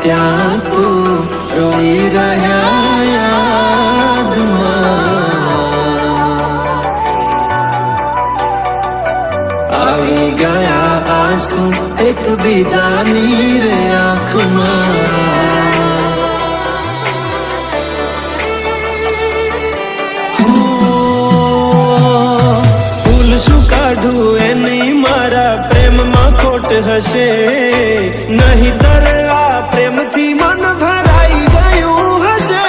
ત્યાં તું રોઈ રહ્યા યાદમાં આવી ગયા આંસુ એકબીજાની રે આંખમાં ફૂલ શું કાઢું એની મારા પ્રેમમાં ખોટ હશે નહીંતર આ પ્રેમથી મન ભરાઈ ગયું હશે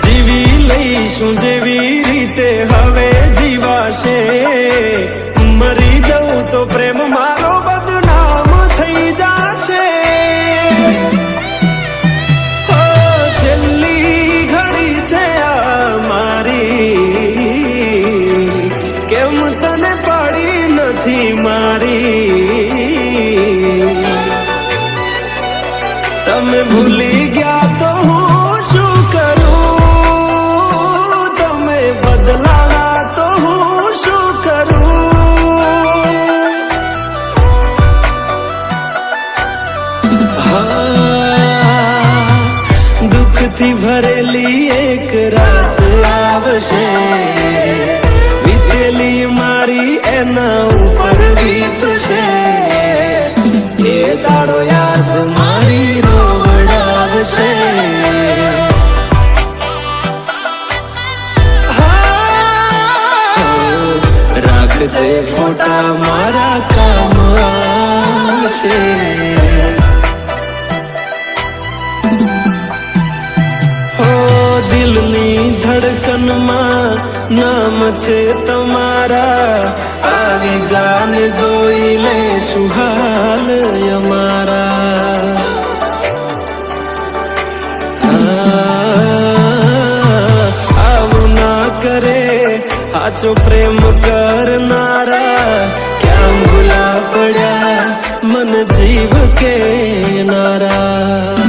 જીવી લઈશું જેવી રીતે હવે જીવાશે મરી જવું તો પ્રેમ મારો બદનામ થઈ જશે છેલ્લી ઘડી છે આ મારી કેમ તને પડી નથી મારી તમે ભૂલી ગયા તો હું શું કરું તમે બદલાવા તો હું શું કરું દુઃખથી ભરેલી એક રાત આવશે વીતેલી મારી એના ઉપર વીતશે એ દાડો યાદ મારી રોવડાવશે રાખજે ફોટા મારા કામ આવશે દિલની ધડકનમાં નામ છે તમારા આવી જાન જોઈ લે સુહાલ અમારા આવું ના કરે સાચો પ્રેમ કરનારા ક્યાં ભૂલા પડ્યા મન જીવ કે નારા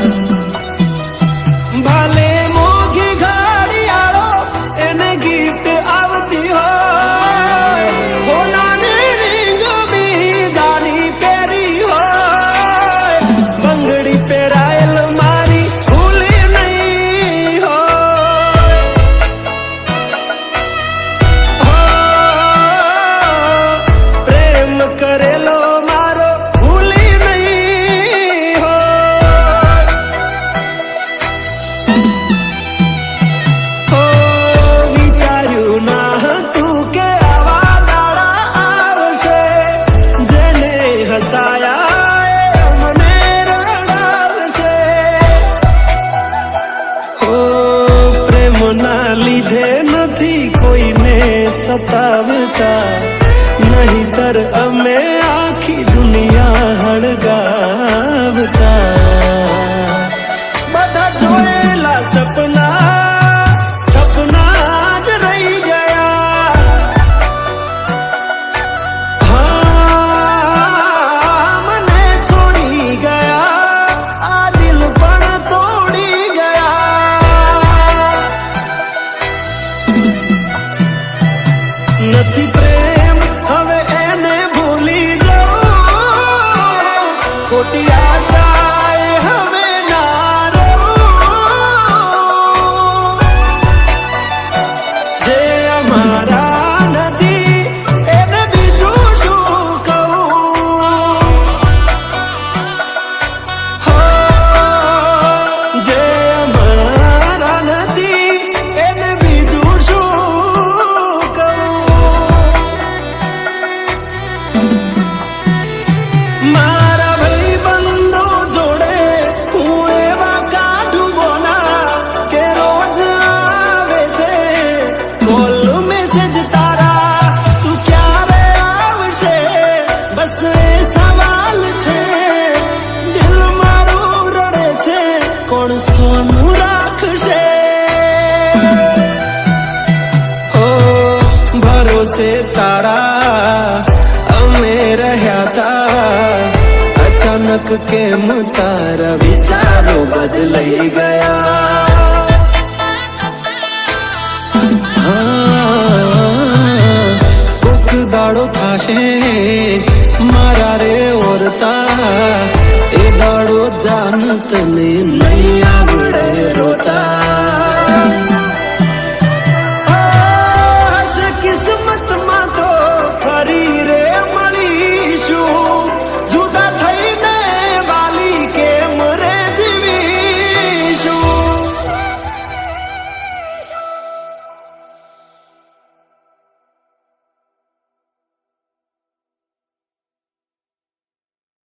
લીધે નથી કોઈને સતાવતા નહીંતર અમે આખી દુનિયા હળગાવતા બધા જોયેલા સપના જ રહી ગયા મને છોડી ગયા આ દિલ પણ તોડી નથી પ્રેમ હવે એને ભૂલી જાઉં ખોટી આશાએ હવે ના રહું જે અમારા નથી એને બીજું શું કહું જે અમારા નથી એને બીજું શું મારા ભાઈબંધો જોડે હું એવા કાઢું બોના કે રોજ આવે છે કોલ મેસેજ તારા તું ક્યારે આવશે બસ એ સવાલ છે દિલ મારું રડે છે કોણ સોનું રાખશે ભરોસે તારા અમે રહ્યા તા અચાનક કેમ તારા વિચારો બદલાઈ ગયા કોક દાડો થાશે મારા રે ઓરતા, એ દાડો જાન તને નહીં આવડે.